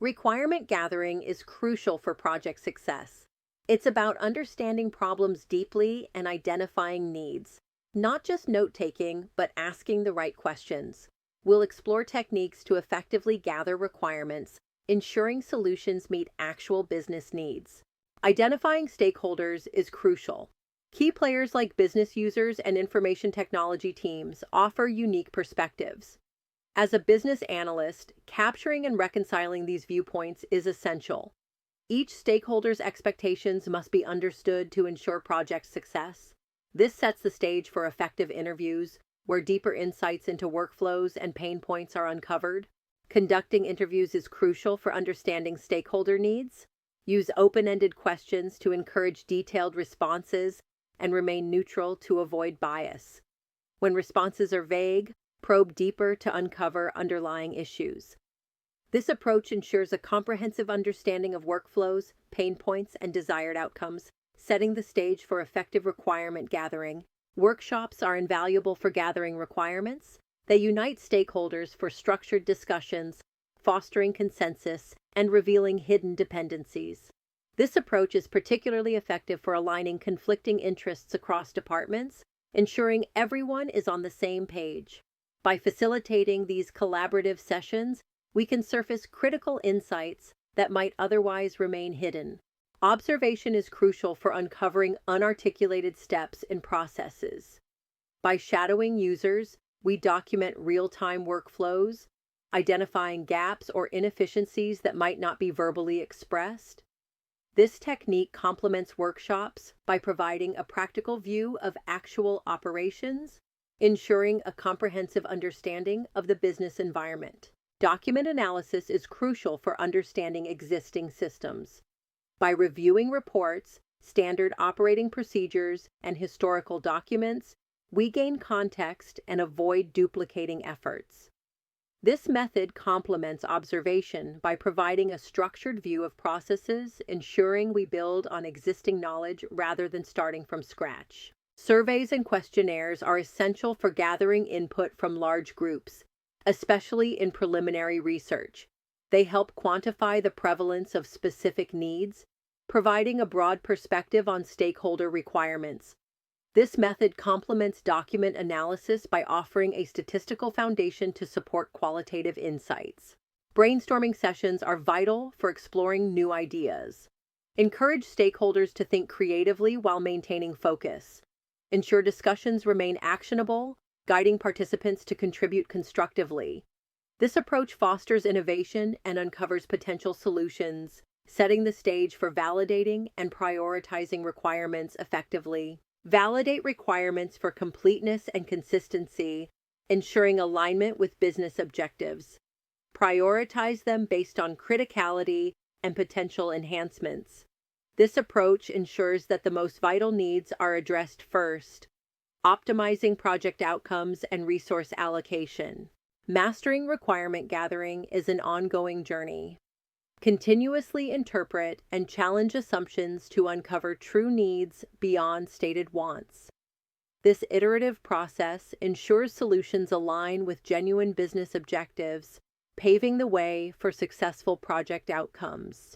Requirement gathering is crucial for project success. It's about understanding problems deeply and identifying needs, not just note-taking, but asking the right questions. We'll explore techniques to effectively gather requirements, ensuring solutions meet actual business needs. Identifying stakeholders is crucial. Key players like business users and information technology teams offer unique perspectives. As a business analyst, capturing and reconciling these viewpoints is essential. Each stakeholder's expectations must be understood to ensure project success. This sets the stage for effective interviews, where deeper insights into workflows and pain points are uncovered. Conducting interviews is crucial for understanding stakeholder needs. Use open-ended questions to encourage detailed responses and remain neutral to avoid bias. When responses are vague, probe deeper to uncover underlying issues. This approach ensures a comprehensive understanding of workflows, pain points, and desired outcomes, setting the stage for effective requirement gathering. Workshops are invaluable for gathering requirements. They unite stakeholders for structured discussions, fostering consensus, and revealing hidden dependencies. This approach is particularly effective for aligning conflicting interests across departments, ensuring everyone is on the same page. By facilitating these collaborative sessions, we can surface critical insights that might otherwise remain hidden. Observation is crucial for uncovering unarticulated steps in processes. By shadowing users, we document real-time workflows, identifying gaps or inefficiencies that might not be verbally expressed. This technique complements workshops by providing a practical view of actual operations, ensuring a comprehensive understanding of the business environment. Document analysis is crucial for understanding existing systems. By reviewing reports, standard operating procedures, and historical documents, we gain context and avoid duplicating efforts. This method complements observation by providing a structured view of processes, ensuring we build on existing knowledge rather than starting from scratch. Surveys and questionnaires are essential for gathering input from large groups, especially in preliminary research. They help quantify the prevalence of specific needs, providing a broad perspective on stakeholder requirements. This method complements document analysis by offering a statistical foundation to support qualitative insights. Brainstorming sessions are vital for exploring new ideas. Encourage stakeholders to think creatively while maintaining focus. Ensure discussions remain actionable, guiding participants to contribute constructively. This approach fosters innovation and uncovers potential solutions, setting the stage for validating and prioritizing requirements effectively. Validate requirements for completeness and consistency, ensuring alignment with business objectives. Prioritize them based on criticality and potential enhancements. This approach ensures that the most vital needs are addressed first, optimizing project outcomes and resource allocation. Mastering requirement gathering is an ongoing journey. Continuously interpret and challenge assumptions to uncover true needs beyond stated wants. This iterative process ensures solutions align with genuine business objectives, paving the way for successful project outcomes.